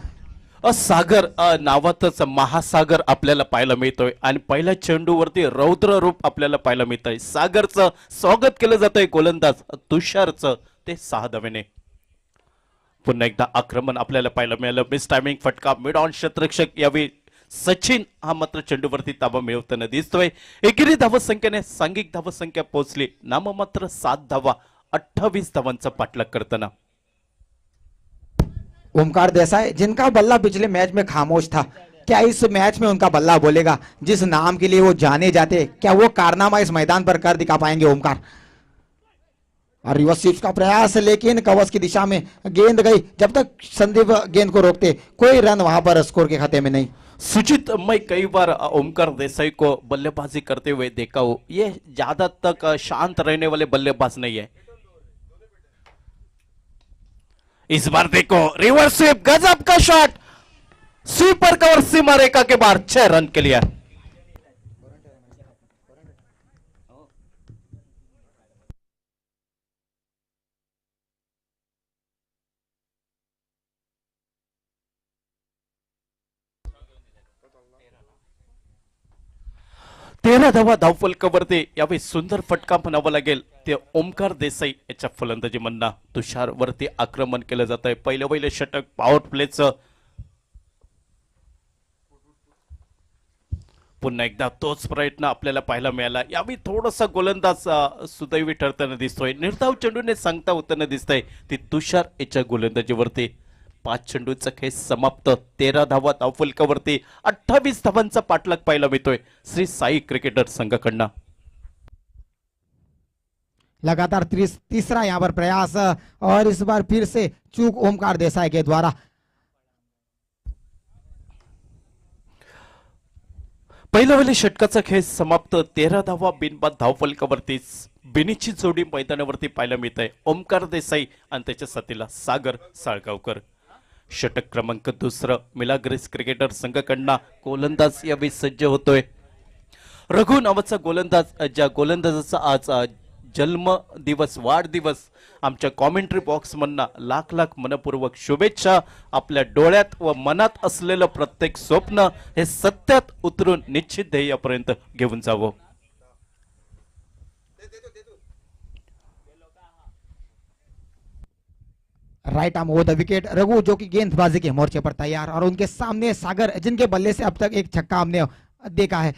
सागर नावातच महासागर आपल्याला पाहायला मिळतोय आणि पहिल्या चेंडूवरती रौद्र रूप आपल्याला पाहायला मिळतंय. सागरचं स्वागत केलं जातंय गोलंदाज तुषारचं ते 6 धावेने. पुन्हा एकदा आक्रमण आपल्याला पाहायला मिळालं. मिस टायमिंग फटका मिड ऑन क्षेत्ररक्षक यावेळी सचिन हा मात्र चेंडूवरती ताबा मिळवताना दिसतोय. एकेरी धावसंख्येने सांघिक धावसंख्या पोहोचली नाममात्र 7 धावा 28 धावांचा पाठलाग करताना. ओमकार देसाई जिनका बल्ला पिछले मैच में खामोश था क्या इस मैच में उनका बल्ला बोलेगा. जिस नाम के लिए वो जाने जाते क्या वो कारनामा इस मैदान पर कर दिखा पाएंगे ओमकार. और रिवर्स स्वीप का प्रयास लेकिन कवच की दिशा में गेंद गई. जब तक संदीप गेंद को रोकते कोई रन वहां पर स्कोर के खाते में नहीं. सुचित मैं कई बार ओमकार देसाई को बल्लेबाजी करते हुए देखा हूं. ये ज्यादा तक शांत रहने वाले बल्लेबाज नहीं है. इस बार देखो रिवर्स स्वीप गजब का शॉट स्वीपर कवर सीमा रेखा के बाहर 6 रन के लिए. तेरा धावा धावफलकावरती यावेळी सुंदर फटका म्हणावा लागेल ते ओमकार देसाई याच्या फलंदाजी मधना. तुषार वरती आक्रमण केलं जात आहे. पहिलं षटक पॉवर प्लेचं. पुन्हा एकदा तोच प्रयत्न आपल्याला पाहायला मिळाला. यावेळी थोडासा गोलंदाज सुदैवी ठरताना दिसतोय. निर्धाव चेंडूने सांगता होताना दिसतंय ती तुषार याच्या गोलंदाजीवरती. 5 चेंडूचा खेळ समाप्त. 13 धावा धावफलकावरती. 28 धावांचा पाठलाग पाहायला मिळतोय श्री साई क्रिकेटर संघाकडनं. लगातार तीसरा यहाँ पर प्रयास और इस बार फिर से चूक ओमकार देसाई के द्वारा. पहिल्या वेळी षटकाचा खेळ समाप्त. 13 धावा बिनबाद धावफलकावरतीच. बिनीची जोडी मैदानावरती पाहायला मिळत आहे. ओमकार देसाई आणि त्याच्या साथीला सागर साळगावकर. षटक क्रमांक 2 मिलाग्रेस क्रिकेटर संघाकडनं गोलंदाज यावेळी सज्ज होतोय. रघु नावाचा गोलंदाज, ज्या गोलंदाजाचा आज जन्म दिवस वाढदिवस. आमच्या कॉमेंट्री बॉक्स मधनं लाख लाख मनपूर्वक शुभेच्छा. आपल्या डोळ्यात व मनात असलेलं प्रत्येक स्वप्न हे सत्यात उतरून निश्चित ध्येयापर्यंत घेऊन जावं. Right arm over the wicket. Raghu जो कि गेंदबाजी के मोर्चे पर तैयार और उनके सामने सागर जिनके बल्ले से अब तक एक छक्का हमने देखा है.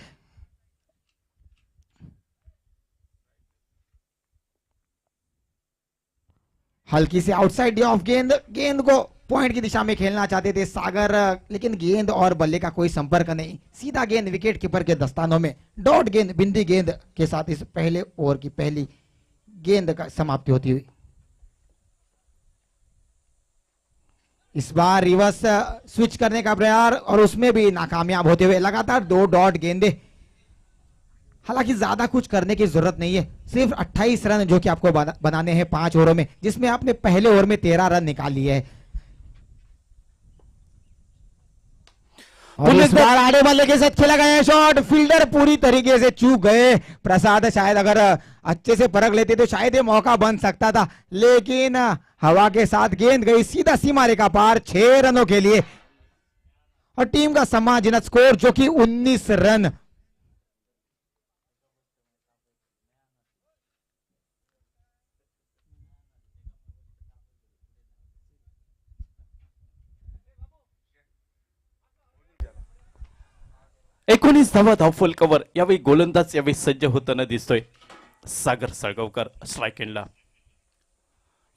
हल्की से आउटसाइड ऑफ गेंद को पॉइंट की दिशा में खेलना चाहते थे सागर, लेकिन गेंद और बल्ले का कोई संपर्क नहीं. सीधा गेंद विकेट कीपर के दस्तानों में. डॉट गेंद बिंदी गेंद के साथ इस पहले ओवर की पहली गेंद का समाप्ति होती हुई. इस बार रिवर्स स्विच करने का प्रयास और उसमें भी नाकामयाब होते हुए. लगातार 2 डॉट गेंदे. हालांकि ज्यादा कुछ करने की जरूरत नहीं है. सिर्फ 28 रन जो कि आपको बनाने हैं 5 ओवरों में, जिसमें आपने पहले ओवर में 13 रन निकाल लिए हैं. और इस बार आड़े बल्ले के साथ खेला गया शॉट. फील्डर पूरी तरीके से चूक गए. प्रसाद शायद अगर अच्छे से परख लेते तो शायद ये मौका बन सकता था, लेकिन हवा के साथ गेंद गई सीधा सीमा रेखा पार 6 रनों के लिए. और टीम का सम्मानजनक स्कोर जो कि 19 रन. एकोणीस धावा धावफलकावर. यावेळी गोलंदाज यावेळी सज्ज होताना दिसतोय सागर साळगावकर स्ट्राईक एंडला.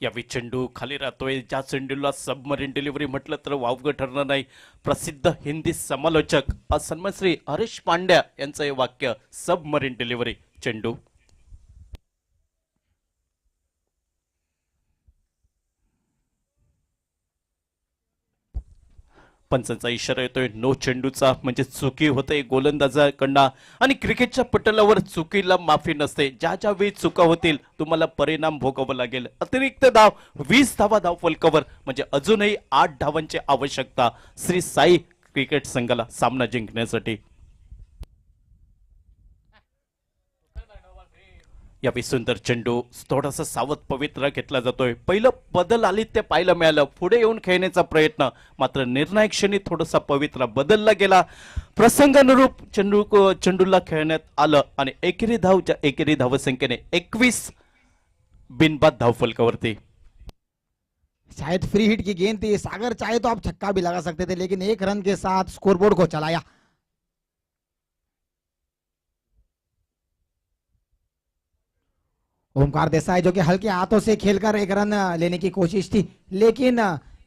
यावेळी चेंडू खाली राहतोय. ज्या चेंडूला सबमरीन डिलिव्हरी म्हटलं तर वावगं ठरणार नाही. प्रसिद्ध हिंदी समालोचक सन्मानश्री हरीश पांड्या यांचं हे वाक्य, सबमरीन डिलिव्हरी चेंडू. पंचांचा इशारा येतोय नो चेंडूचा, म्हणजे चुकी होते गोलंदाजाकडनं. आणि क्रिकेटच्या पटलावर चुकीला माफी नसते. ज्या ज्या वेळी चुका होतील तुम्हाला परिणाम भोगावा लागेल. अतिरिक्त धाव 20 धावा धावफलकावर, म्हणजे अजूनही 8 धावांची आवश्यकता श्री साई क्रिकेट संघाला सामना जिंकण्यासाठी. यावेळी सुंदर चेंडू. थोडासा सावध पवित्रा घेतला जातोय. पहिलं बदल आली ते पाहायला मिळालं. पुढे येऊन खेळण्याचा प्रयत्न, मात्र निर्णायक क्षणी थोडासा पवित्रा बदलला गेला. प्रसंगानुरूप चेंडूला खेळण्यात आलं आणि एकेरी धावसंख्येने 21 बिनबाद धावफलकावरती. शायद फ्री हिट की गेंद थी. सागर चाहे तो आप छक्का भी लगा सकते थे, लेकिन 1 रन के साथ स्कोरबोर्ड को चलाया. ओमकार देसाई जो कि हल्के हाथों से खेलकर 1 रन लेने की कोशिश थी, लेकिन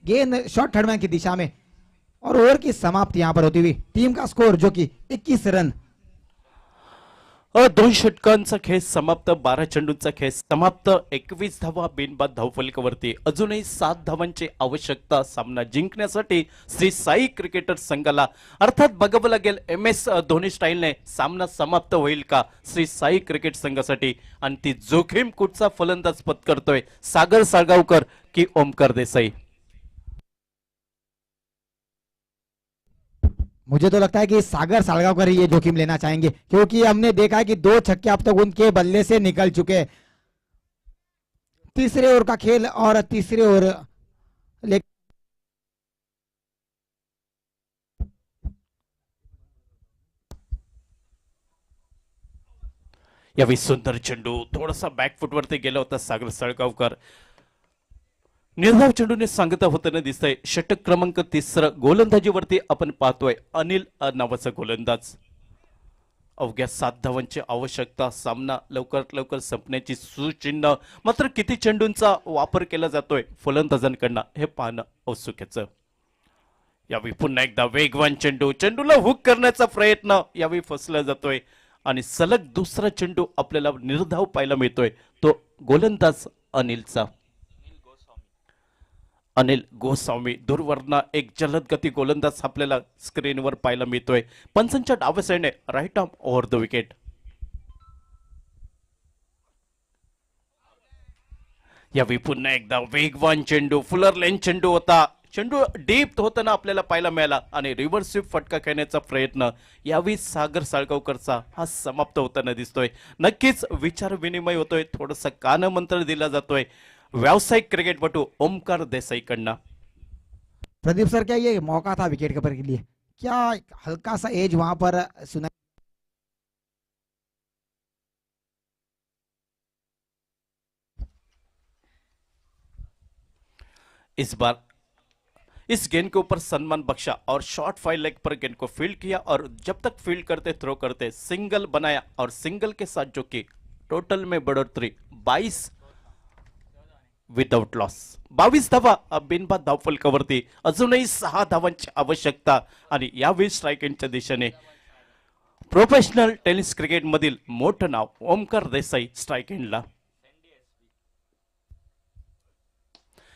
गेंद शॉर्ट थर्डमैन की दिशा में. और ओवर की समाप्ति यहां पर होती हुई. टीम का स्कोर जो कि 21 रन. 2 षटकांचा खेळ समाप्त. 12 चेंडूंचा खेळ समाप्त. 21 धावा बिनबाद धावफलकावरती. अजूनही 7 धावांची आवश्यकता सामना जिंकण्यासाठी श्री साई क्रिकेटर संघाला. अर्थात बघावं लागेल MS धोनी स्टाईलने सामना समाप्त होईल का श्री साई क्रिकेट संघासाठी. आणि ती जोखीम कुठचा फलंदाज पत्करतोय, सागर साळगावकर की ओमकार देसाई. मुझे तो लगता है कि सागर साळगावकर ही ये जोखिम लेना चाहेंगे, क्योंकि हमने देखा है कि 2 छक्के अब तक उनके बल्ले से निकल चुके हैं. तीसरे ओवर का खेल और तीसरे ओवर यावेळी सुंदर चेंडू. थोडासा बॅकफुटवरती गेला होता सागर साळगावकर. निर्धाव चेंडूने सांगता होताना दिसतंय. षटक क्रमांक 3 गोलंदाजीवरती आपण पाहतोय अनिल नावाचा गोलंदाज. अवघ्या 7 धावांची आवश्यकता, सामना लवकरात लवकर संपण्याची सूचिन्ह. मात्र किती चेंडूंचा वापर केला जातोय फलंदाजांकडनं हे पाहणं औत्सुक्याचं. यावेळी पुन्हा एकदा वेगवान चेंडू, चेंडूला हुक करण्याचा प्रयत्न यावेळी फसला जातोय आणि सलग दुसरा चेंडू आपल्याला निर्धाव पाहायला मिळतोय, तो गोलंदाज अनिलचा. अनिल गोस्वामी दूरवरनं एक जलदगती गोलंदाज आपल्याला स्क्रीनवर पाहायला मिळतोय. पंचांच्या डाव्या साईडने right arm over the wicket. यावेळी पुन्हा एकदा वेगवान चेंडू, फुलर लेन चेंडू होता, चेंडू डीप होताना आपल्याला पाहायला मिळाला आणि रिव्हर्स स्वीप फटका खेळण्याचा प्रयत्न यावेळी सागर साळगावकरचा हा समाप्त होताना दिसतोय. नक्कीच विचार विनिमय होतोय, थोडंसं कानमंत्र दिला जातोय व्यावसायिक क्रिकेटपटू ओमकार देसाई कडनं. प्रदीप सर, क्या ये मौका था विकेट कीपर के लिए? क्या हल्का सा एज वहां पर सुना? इस बार इस गेंद के ऊपर सम्मान बख्शा और शॉर्ट 5 लेग पर गेंद को फील्ड किया और जब तक फील्ड करते थ्रो करते सिंगल बनाया और सिंगल के साथ जो कि टोटल में बढ़ोतरी 22 विदाउट लॉस 22 धावा बिनबाद धावफलकावरती. अजूनही 6 धावांची आवश्यकता आणि यावेळी स्ट्राईक एंडच्या दिशेने प्रोफेशनल टेनिस क्रिकेट मधील मोठं नाव ओमकार देसाई स्ट्राईक एंडला.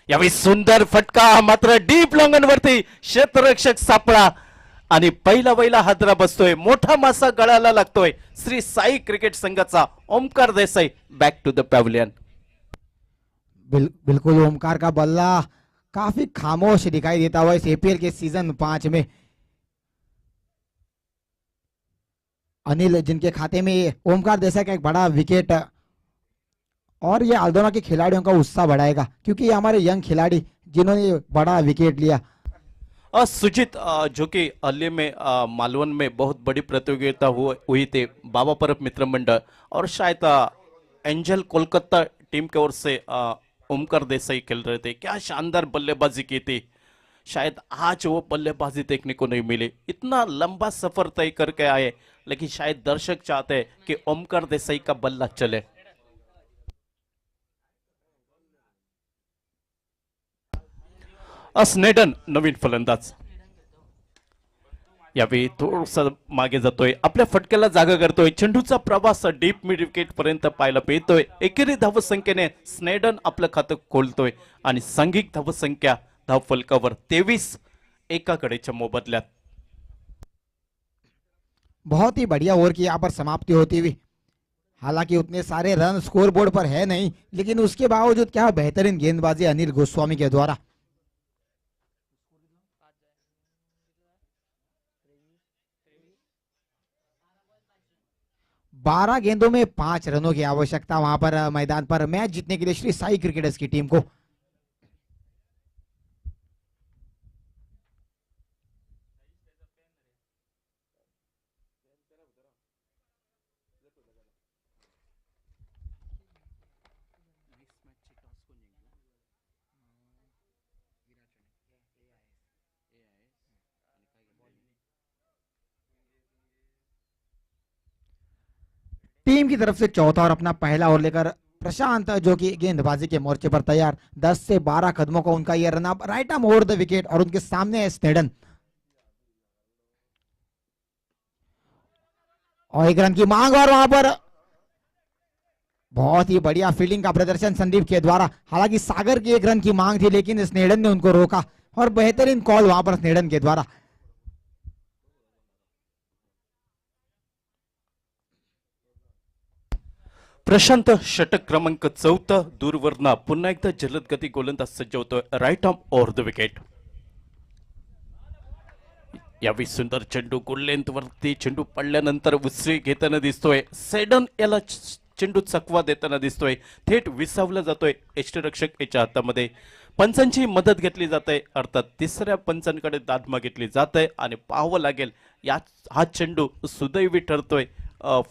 यावेळी सुंदर फटका, मात्र डीप लॉंगनवरती क्षेत्ररक्षक सापळा आणि पहिला हादरा बसतोय, मोठा मासा गळाला लागतोय. श्री साई क्रिकेट संघाचा Omkar Desai back to the pavilion. बिल्कुल ओमकार का बल्ला काफी खामोश दिखाई देता हुआ इस एपीएल के सीजन 5 में. अनिल जिनके खाते में ओमकार देसाई का एक बड़ा विकेट और ये अल्दोना के खिलाड़ियों का उत्साह बढ़ाएगा, क्योंकि ये हमारे यंग खिलाड़ी जिन्होंने बड़ा विकेट लिया. सुजीत जो कि हाल में मालवन में बहुत बड़ी प्रतियोगिता हुई थी, बाबा परब मित्र मंडल, और शायद एंजल कोलकाता टीम की ओर से ओमकार देसाई खेल रहे थे. क्या शानदार बल्लेबाजी की थी. शायद आज वो बल्लेबाजी देखने को नहीं मिली. इतना लंबा सफर तय करके आए, लेकिन शायद दर्शक चाहते हैं कि ओमकार देसाई का बल्ला चले. स्नेडन नवीन फलंदाज यावेळी थोडस मागे जातोय, आपल्या फटक्याला जागा करतोय. चेंडूचा प्रवास डीप मिड विकेट पर्यंत पाहायला मिळतोय. एकेरी धावसंख्येने स्नेडन आपलं खातं खोलतोय आणि सांघिक धावसंख्या धावफलकावर 23 एकाकडेच्या मोबदल्यात. बहुत ही बढ़िया ओवर की यहाँ पर समाप्ति होती हुई. हालांकि उतने सारे रन स्कोर बोर्ड पर है नहीं, लेकिन उसके बावजूद क्या बेहतरीन गेंदबाजी अनिल गोस्वामी के द्वारा. 12 गेंदों में 5 रनों की आवश्यकता वहां पर मैदान पर मैच जीतने के लिए श्री साई क्रिकेटर्स की टीम को. टीम की तरफ से चौथा और अपना पहला ओवर लेकर प्रशांत जो कि गेंदबाजी के मोर्चे पर तैयार. 10 से 12 कदमों का उनका यह run up right arm over the wicket और उनके सामने है स्नेडन. और एक रन की मांग और वहां पर बहुत ही बढ़िया फील्डिंग का प्रदर्शन संदीप के द्वारा. हालांकि सागर की एक रन की मांग थी, लेकिन स्नेडन ने उनको रोका और बेहतरीन कॉल वहां पर स्नेडन के द्वारा. प्रशांत षटक क्रमांक 4 दूरवरनं पुन्हा एकदा जलदगती गोलंदाज सज्ज होतोय. Right arm over the wicket. यावेळी सुंदर चेंडू गोल वरती चेंडू पडल्यानंतर उसळी घेताना दिसतोय. सेडन याला चेंडू चकवा देताना दिसतोय. थेट विसावला जातोय यष्टिरक्षक याच्या हातामध्ये. पंचांची मदत घेतली जाते, अर्थात तिसऱ्या पंचांकडे दाद मागितली जाते आणि पाहावं लागेल हा चेंडू सुदैवी ठरतोय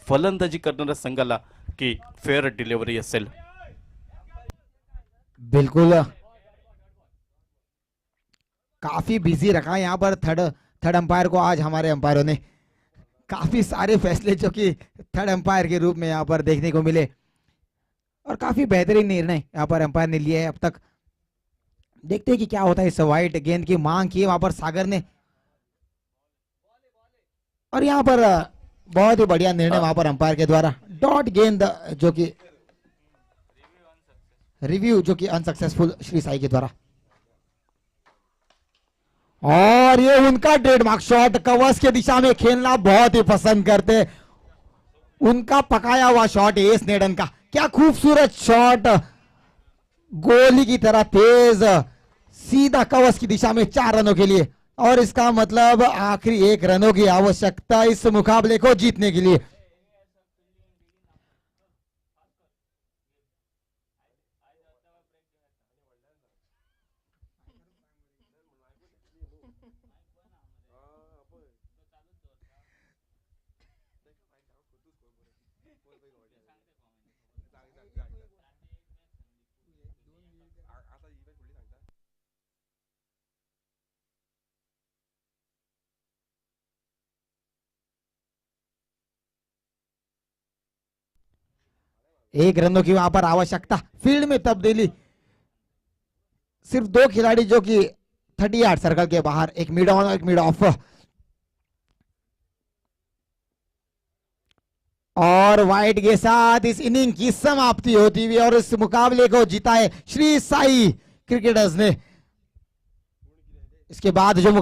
फलंदाजी करणाऱ्या संघाला की फेअर डिलीवरी असेल. बिल्कुल काफी बिजी रखा यहाँ पर थर्ड अंपायर को आज हमारे अंपायरों ने. काफी सारे फैसले जो कि थर्ड एम्पायर के रूप में यहाँ पर देखने को मिले और काफी बेहतरीन निर्णय यहाँ पर एम्पायर ने लिया है अब तक। देखते हैं कि क्या होता है। इस वाइट गेंद की मांग की वहां पर सागर ने और यहाँ पर बहुत ही बढ़िया निर्णय वहां पर एम्पायर के द्वारा। डॉट गेंद जो कि रिव्यू जो कि अनसक्सेसफुल श्री साई के द्वारा। और ये उनका ट्रेडमार्क शॉट, कवर्स के दिशा में खेलना बहुत ही पसंद करते, उनका पकाया हुआ शॉट एस स्नेडन का। क्या खूबसूरत शॉट, गोली की तरह तेज, सीधा कवर्स की दिशा में 4 रनों के लिए। और इसका मतलब आखिरी 1 रनों की आवश्यकता इस मुकाबले को जीतने के लिए। एक रनों की वहां पर आवश्यकता। फील्ड में तब्दीली, सिर्फ 2 खिलाड़ी जो कि 30 यार्ड सर्कल के बाहर, एक मिड ऑन और एक मिड ऑफ। और वाइट के साथ इस इनिंग की समाप्ति होती हुई और इस मुकाबले को जीता है श्री साई क्रिकेटर्स ने। इसके बाद जो मुकाबला